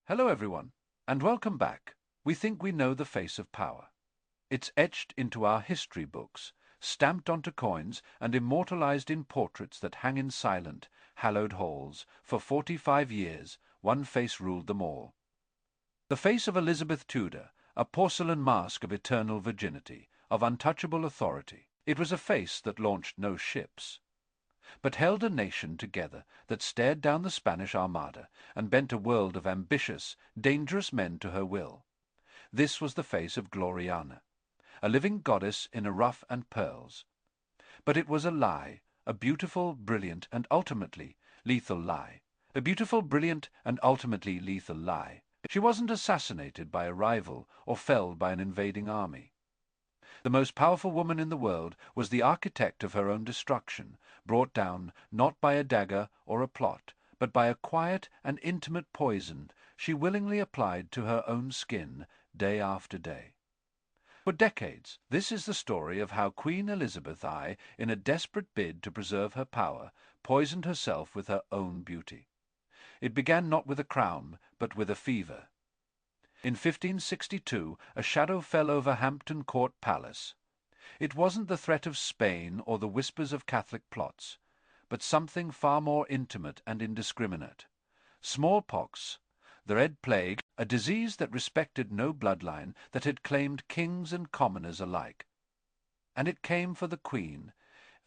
Hello everyone, and welcome back. We think we know the face of power. It's etched into our history books, stamped onto coins, and immortalized in portraits that hang in silent, hallowed halls. For 45 years, one face ruled them all. The face of Elizabeth Tudor, a porcelain mask of eternal virginity, of untouchable authority. It was a face that launched no ships, but held a nation together, that stared down the Spanish Armada and bent a world of ambitious, dangerous men to her will. This was the face of Gloriana, a living goddess in a ruff and pearls. But it was a lie, a beautiful, brilliant, and ultimately lethal lie. A beautiful, brilliant, and ultimately lethal lie. She wasn't assassinated by a rival or felled by an invading army. The most powerful woman in the world was the architect of her own destruction, brought down not by a dagger or a plot, but by a quiet and intimate poison she willingly applied to her own skin day after day. For decades, this is the story of how Queen Elizabeth I, in a desperate bid to preserve her power, poisoned herself with her own beauty. It began not with a crown, but with a fever. In 1562, a shadow fell over Hampton Court Palace. It wasn't the threat of Spain or the whispers of Catholic plots, but something far more intimate and indiscriminate. Smallpox, the Red Plague, a disease that respected no bloodline, that had claimed kings and commoners alike. And it came for the Queen.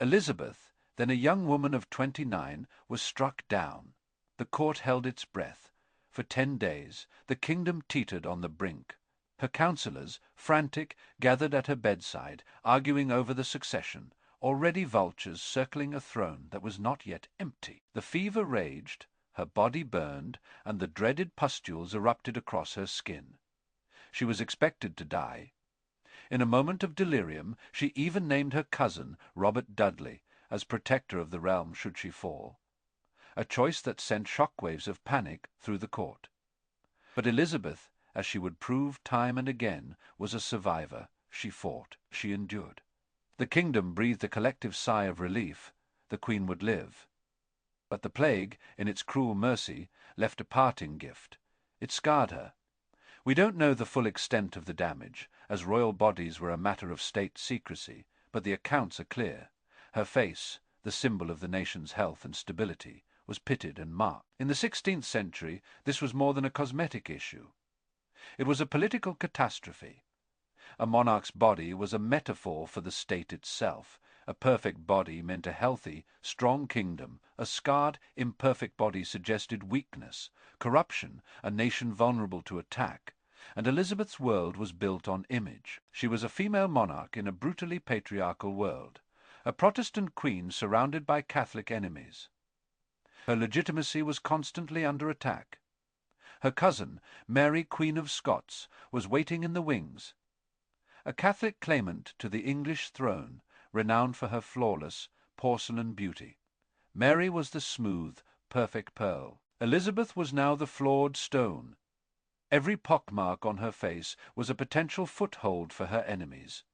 Elizabeth, then a young woman of 29, was struck down. The court held its breath. For 10 days, the kingdom teetered on the brink. Her counsellors, frantic, gathered at her bedside, arguing over the succession, already vultures circling a throne that was not yet empty. The fever raged, her body burned, and the dreaded pustules erupted across her skin. She was expected to die. In a moment of delirium, she even named her cousin, Robert Dudley, as protector of the realm should she fall. A choice that sent shockwaves of panic through the court. But Elizabeth, as she would prove time and again, was a survivor. She fought. She endured. The kingdom breathed a collective sigh of relief. The Queen would live. But the plague, in its cruel mercy, left a parting gift. It scarred her. We don't know the full extent of the damage, as royal bodies were a matter of state secrecy, but the accounts are clear. Her face, the symbol of the nation's health and stability, was pitted and marked. In the 16th century, this was more than a cosmetic issue. It was a political catastrophe. A monarch's body was a metaphor for the state itself. A perfect body meant a healthy, strong kingdom. A scarred, imperfect body suggested weakness, corruption, a nation vulnerable to attack. And Elizabeth's world was built on image. She was a female monarch in a brutally patriarchal world. A Protestant queen surrounded by Catholic enemies. Her legitimacy was constantly under attack. Her cousin, Mary, Queen of Scots, was waiting in the wings. A Catholic claimant to the English throne, renowned for her flawless, porcelain beauty. Mary was the smooth, perfect pearl. Elizabeth was now the flawed stone. Every pockmark on her face was a potential foothold for her enemies,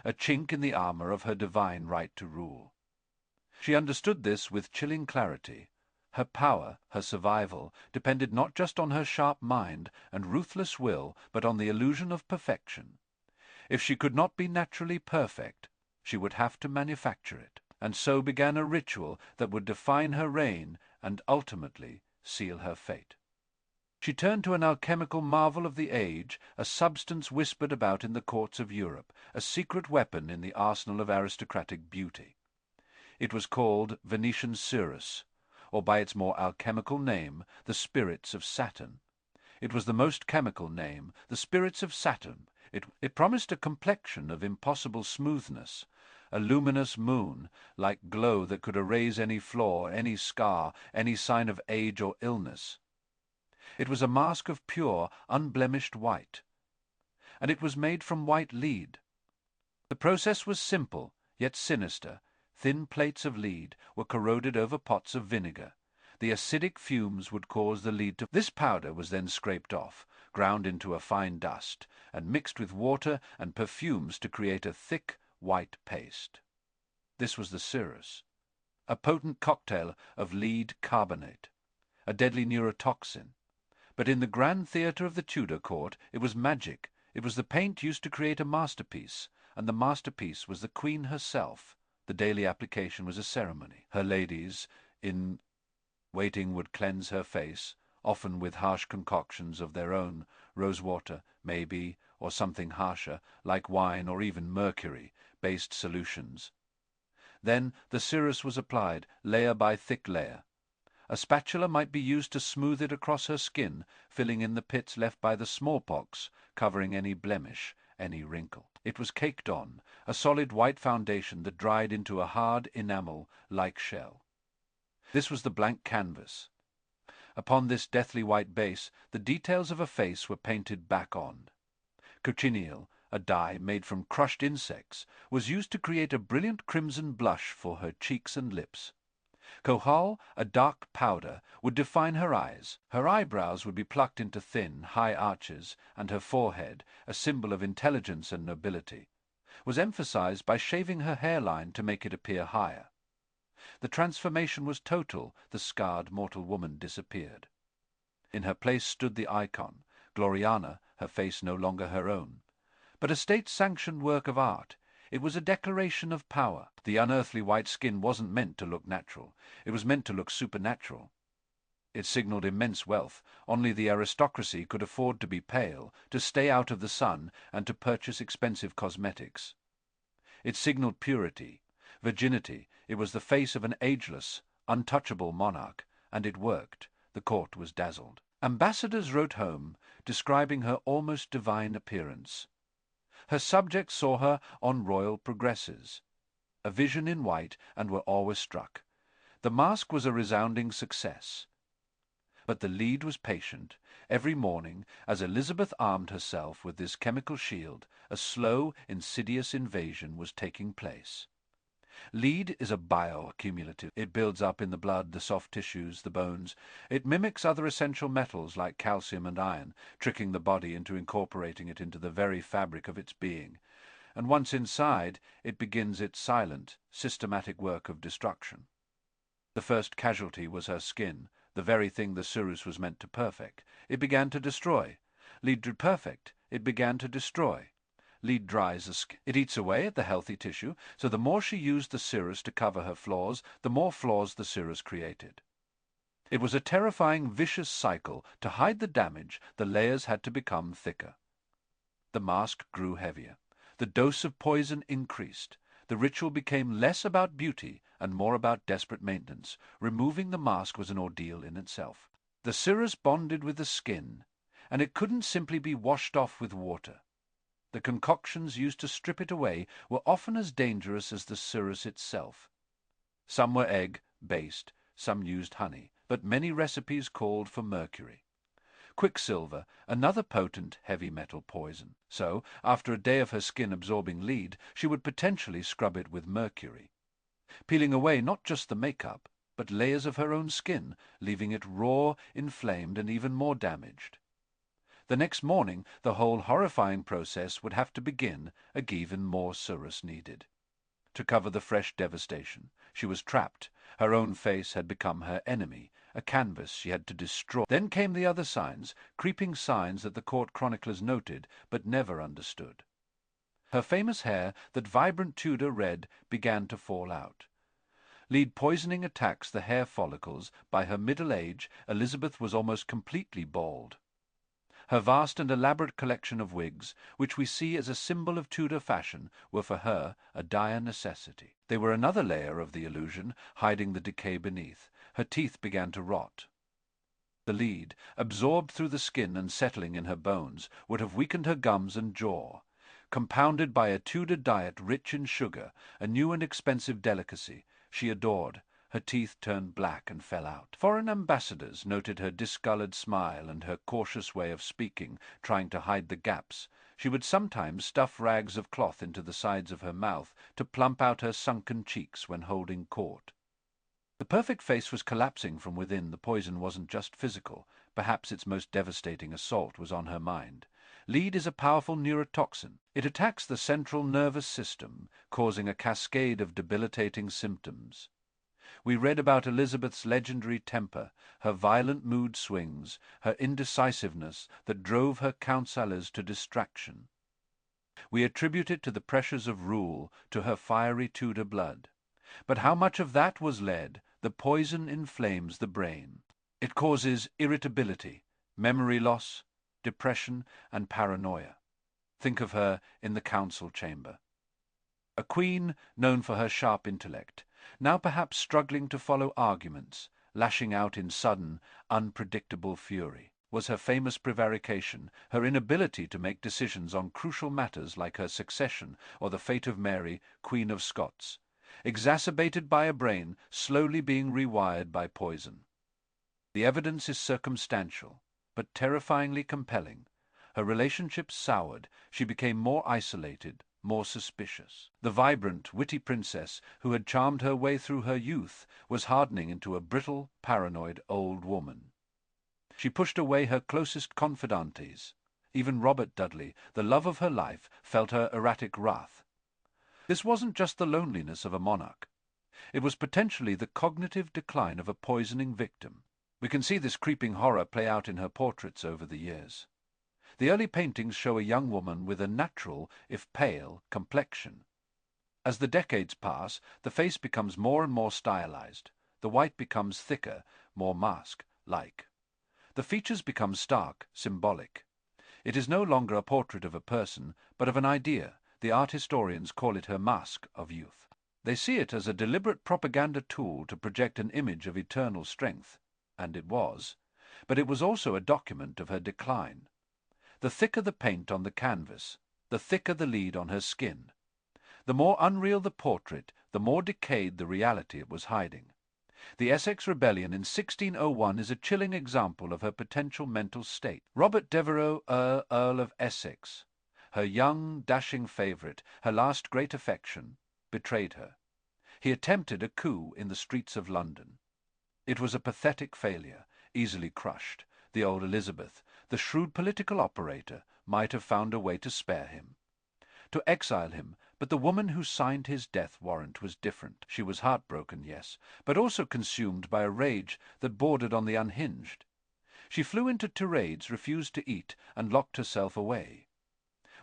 a chink in the armor of her divine right to rule. She understood this with chilling clarity. Her power, her survival, depended not just on her sharp mind and ruthless will, but on the illusion of perfection. If she could not be naturally perfect, she would have to manufacture it. And so began a ritual that would define her reign and ultimately seal her fate. She turned to an alchemical marvel of the age, a substance whispered about in the courts of Europe, a secret weapon in the arsenal of aristocratic beauty. It was called Venetian ceruse, or by its more alchemical name, the spirits of Saturn. It was the most chemical name, the spirits of Saturn. It promised a complexion of impossible smoothness, a luminous moon-like glow that could erase any flaw, any scar, any sign of age or illness. It was a mask of pure, unblemished white, and it was made from white lead. The process was simple, yet sinister. Thin plates of lead were corroded over pots of vinegar. The acidic fumes would cause the lead to... This powder was then scraped off, ground into a fine dust, and mixed with water and perfumes to create a thick, white paste. This was the ceruse, a potent cocktail of lead carbonate, a deadly neurotoxin. But in the grand theatre of the Tudor court, it was magic. It was the paint used to create a masterpiece, and the masterpiece was the Queen herself. The daily application was a ceremony. Her ladies in waiting would cleanse her face, often with harsh concoctions of their own, rosewater, maybe, or something harsher, like wine or even mercury-based solutions. Then the ceruse was applied, layer by thick layer. A spatula might be used to smooth it across her skin, filling in the pits left by the smallpox, covering any blemish, any wrinkle. It was caked on, a solid white foundation that dried into a hard enamel-like shell. This was the blank canvas. Upon this deathly white base, the details of a face were painted back on. Cochineal, a dye made from crushed insects, was used to create a brilliant crimson blush for her cheeks and lips. Cohal, a dark powder, would define her eyes. Her eyebrows would be plucked into thin, high arches, and her forehead, a symbol of intelligence and nobility, was emphasized by shaving her hairline to make it appear higher. The transformation was total. The scarred mortal woman disappeared. In her place stood the icon, Gloriana, her face no longer her own. But a state-sanctioned work of art. It was a declaration of power. The unearthly white skin wasn't meant to look natural. It was meant to look supernatural. It signaled immense wealth. Only the aristocracy could afford to be pale, to stay out of the sun, and to purchase expensive cosmetics. It signaled purity, virginity. It was the face of an ageless, untouchable monarch, and it worked. The court was dazzled. Ambassadors wrote home, describing her almost divine appearance. Her subjects saw her on royal progresses, a vision in white, and were always struck. The mask was a resounding success. But the lead was patient. Every morning, as Elizabeth armed herself with this chemical shield, a slow, insidious invasion was taking place. Lead is a bioaccumulative. It builds up in the blood, the soft tissues, the bones. It mimics other essential metals like calcium and iron, tricking the body into incorporating it into the very fabric of its being. And once inside, it begins its silent, systematic work of destruction. The first casualty was her skin, the very thing the ceruse was meant to perfect. It began to destroy. Lead did perfect. It began to destroy. Lead dries the skin. It eats away at the healthy tissue, so the more she used the ceruse to cover her flaws, the more flaws the ceruse created. It was a terrifying, vicious cycle. To hide the damage, the layers had to become thicker. The mask grew heavier. The dose of poison increased. The ritual became less about beauty and more about desperate maintenance. Removing the mask was an ordeal in itself. The ceruse bonded with the skin, and it couldn't simply be washed off with water. The concoctions used to strip it away were often as dangerous as the ceruse itself. Some were egg-based, some used honey, but many recipes called for mercury. Quicksilver, another potent heavy metal poison. So, after a day of her skin absorbing lead, she would potentially scrub it with mercury, peeling away not just the makeup, but layers of her own skin, leaving it raw, inflamed, and even more damaged. The next morning, the whole horrifying process would have to begin, even more ceruse needed. To cover the fresh devastation, she was trapped. Her own face had become her enemy, a canvas she had to destroy. Then came the other signs, creeping signs that the court chroniclers noted, but never understood. Her famous hair, that vibrant Tudor red, began to fall out. Lead poisoning attacks the hair follicles. By her middle age, Elizabeth was almost completely bald. Her vast and elaborate collection of wigs, which we see as a symbol of Tudor fashion, were for her a dire necessity. They were another layer of the illusion, hiding the decay beneath. Her teeth began to rot. The lead, absorbed through the skin and settling in her bones, would have weakened her gums and jaw. Compounded by a Tudor diet rich in sugar, a new and expensive delicacy, she adored. Her teeth turned black and fell out. Foreign ambassadors noted her discoloured smile and her cautious way of speaking, trying to hide the gaps. She would sometimes stuff rags of cloth into the sides of her mouth to plump out her sunken cheeks when holding court. The perfect face was collapsing from within. The poison wasn't just physical. Perhaps its most devastating assault was on her mind. Lead is a powerful neurotoxin. It attacks the central nervous system, causing a cascade of debilitating symptoms. We read about Elizabeth's legendary temper, her violent mood swings, her indecisiveness that drove her counsellors to distraction. We attribute it to the pressures of rule, to her fiery Tudor blood. But how much of that was lead? The poison inflames the brain. It causes irritability, memory loss, depression, and paranoia. Think of her in the council chamber. A queen known for her sharp intellect, now perhaps struggling to follow arguments, lashing out in sudden, unpredictable fury. Was her famous prevarication, her inability to make decisions on crucial matters like her succession or the fate of Mary, Queen of Scots, exacerbated by a brain slowly being rewired by poison. The evidence is circumstantial, but terrifyingly compelling. Her relationships soured, she became more isolated, more suspicious. The vibrant, witty princess who had charmed her way through her youth was hardening into a brittle, paranoid old woman. She pushed away her closest confidantes. Even Robert Dudley, the love of her life, felt her erratic wrath. This wasn't just the loneliness of a monarch. It was potentially the cognitive decline of a poisoning victim. We can see this creeping horror play out in her portraits over the years. The early paintings show a young woman with a natural, if pale, complexion. As the decades pass, the face becomes more and more stylized. The white becomes thicker, more mask-like. The features become stark, symbolic. It is no longer a portrait of a person, but of an idea. The art historians call it her mask of youth. They see it as a deliberate propaganda tool to project an image of eternal strength. And it was. But it was also a document of her decline. The thicker the paint on the canvas, the thicker the lead on her skin. The more unreal the portrait, the more decayed the reality it was hiding. The Essex Rebellion in 1601 is a chilling example of her potential mental state. Robert Devereux, Earl of Essex, her young, dashing favourite, her last great affection, betrayed her. He attempted a coup in the streets of London. It was a pathetic failure, easily crushed. The old Elizabeth, the shrewd political operator, might have found a way to spare him, to exile him, but the woman who signed his death warrant was different. She was heartbroken, yes, but also consumed by a rage that bordered on the unhinged. She flew into tirades, refused to eat, and locked herself away.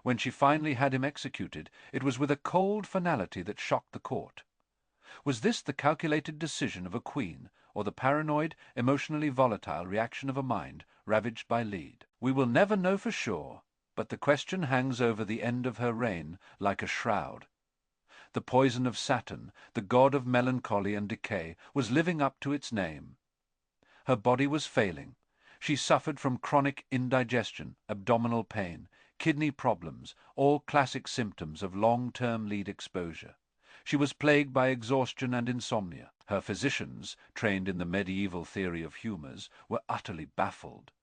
When she finally had him executed, it was with a cold finality that shocked the court. Was this the calculated decision of a queen, or the paranoid, emotionally volatile reaction of a mind ravaged by lead? We will never know for sure, but the question hangs over the end of her reign like a shroud. The poison of Saturn, the god of melancholy and decay, was living up to its name. Her body was failing. She suffered from chronic indigestion, abdominal pain, kidney problems, all classic symptoms of long-term lead exposure. She was plagued by exhaustion and insomnia. Her physicians, trained in the medieval theory of humours, were utterly baffled.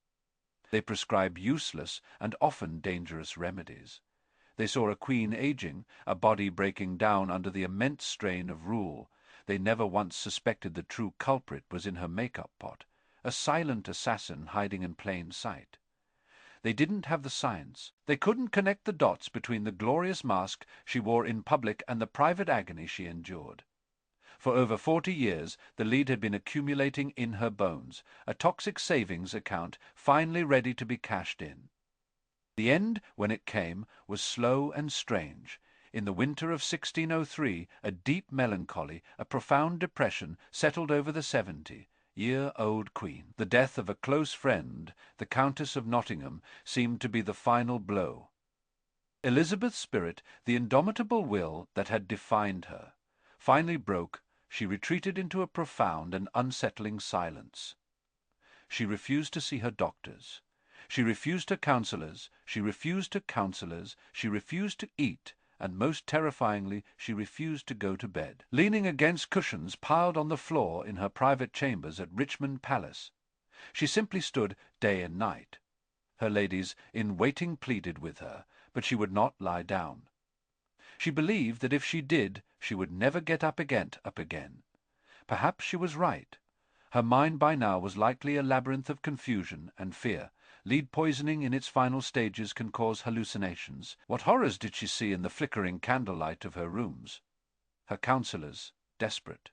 They prescribed useless and often dangerous remedies. They saw a queen aging, a body breaking down under the immense strain of rule. They never once suspected the true culprit was in her makeup pot, a silent assassin hiding in plain sight. They didn't have the science. They couldn't connect the dots between the glorious mask she wore in public and the private agony she endured. For over 40 years, the lead had been accumulating in her bones, a toxic savings account finally ready to be cashed in. The end, when it came, was slow and strange. In the winter of 1603, a deep melancholy, a profound depression settled over the 70-year-old queen. The death of a close friend, the Countess of Nottingham, seemed to be the final blow. Elizabeth's spirit, the indomitable will that had defined her, finally broke. She retreated into a profound and unsettling silence. She refused to see her doctors. She refused her counsellors. She refused her counsellors. She refused to eat, and most terrifyingly, she refused to go to bed. Leaning against cushions piled on the floor in her private chambers at Richmond Palace, she simply stood day and night. Her ladies in waiting pleaded with her, but she would not lie down. She believed that if she did, she would never get up again. Perhaps she was right. Her mind by now was likely a labyrinth of confusion and fear. Lead poisoning in its final stages can cause hallucinations. What horrors did she see in the flickering candlelight of her rooms? Her counsellors, desperate.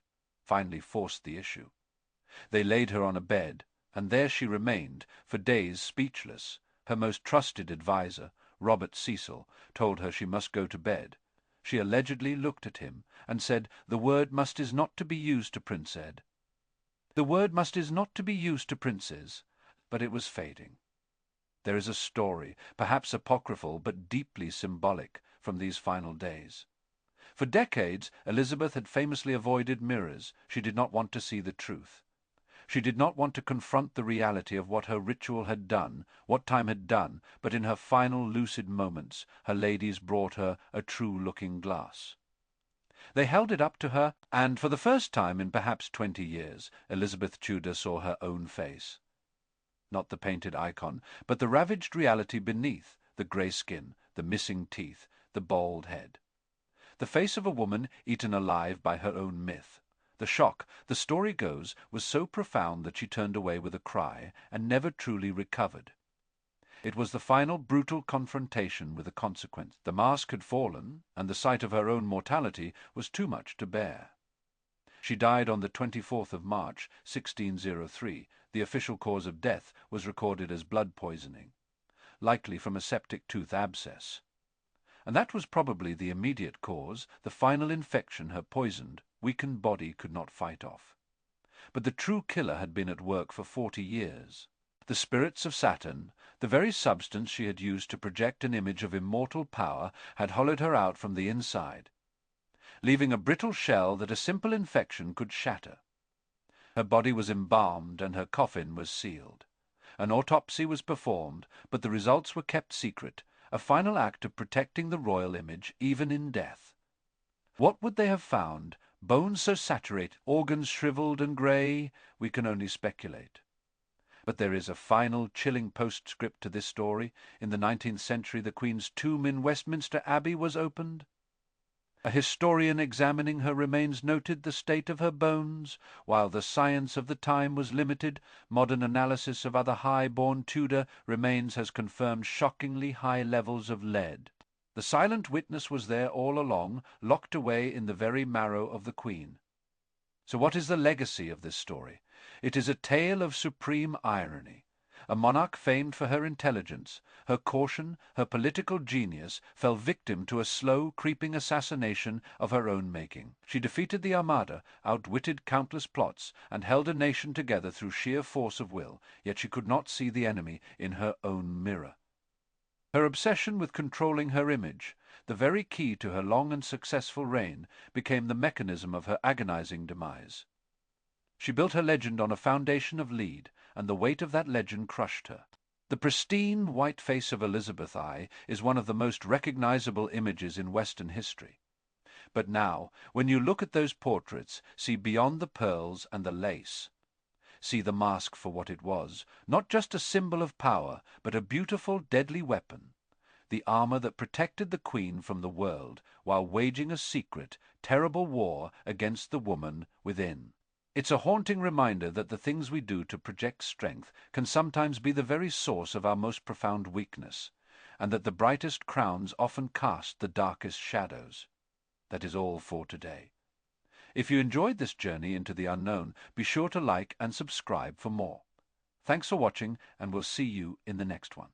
finally forced the issue. They laid her on a bed, and there she remained, for days speechless. Her most trusted adviser, Robert Cecil, told her she must go to bed. She allegedly looked at him and said, "The word must is not to be used to Prince Ed." The word must is not to be used to princes, but it was fading. There is a story, perhaps apocryphal but deeply symbolic, from these final days. For decades, Elizabeth had famously avoided mirrors. She did not want to see the truth. She did not want to confront the reality of what her ritual had done, what time had done, but in her final lucid moments, her ladies brought her a true looking-glass. They held it up to her, and for the first time in perhaps 20 years, Elizabeth Tudor saw her own face. Not the painted icon, but the ravaged reality beneath, the grey skin, the missing teeth, the bald head. The face of a woman eaten alive by her own myth. The shock, the story goes, was so profound that she turned away with a cry and never truly recovered. It was the final brutal confrontation with the consequence. The mask had fallen, and the sight of her own mortality was too much to bear. She died on the 24th of March, 1603. The official cause of death was recorded as blood poisoning, likely from a septic tooth abscess. And that was probably the immediate cause, the final infection her poisoned, weakened body could not fight off. But the true killer had been at work for 40 years. The spirits of Saturn, the very substance she had used to project an image of immortal power, had hollowed her out from the inside, leaving a brittle shell that a simple infection could shatter. Her body was embalmed and her coffin was sealed. An autopsy was performed, but the results were kept secret, a final act of protecting the royal image even in death. What would they have found? Bones so saturated, organs shriveled and grey? We can only speculate. But there is a final, chilling postscript to this story. In the 19th century, the Queen's tomb in Westminster Abbey was opened. A historian examining her remains noted the state of her bones. While the science of the time was limited, modern analysis of other high-born Tudor remains has confirmed shockingly high levels of lead. The silent witness was there all along, locked away in the very marrow of the Queen. So what is the legacy of this story? It is a tale of supreme irony. A monarch famed for her intelligence, her caution, her political genius, fell victim to a slow, creeping assassination of her own making. She defeated the Armada, outwitted countless plots, and held a nation together through sheer force of will, yet she could not see the enemy in her own mirror. Her obsession with controlling her image, the very key to her long and successful reign, became the mechanism of her agonizing demise. She built her legend on a foundation of lead, and the weight of that legend crushed her. The pristine white face of Elizabeth I is one of the most recognizable images in Western history. But now, when you look at those portraits, see beyond the pearls and the lace. See the mask for what it was, not just a symbol of power, but a beautiful, deadly weapon. The armor that protected the Queen from the world, while waging a secret, terrible war against the woman within. It's a haunting reminder that the things we do to project strength can sometimes be the very source of our most profound weakness, and that the brightest crowns often cast the darkest shadows. That is all for today. If you enjoyed this journey into the unknown, be sure to like and subscribe for more. Thanks for watching, and we'll see you in the next one.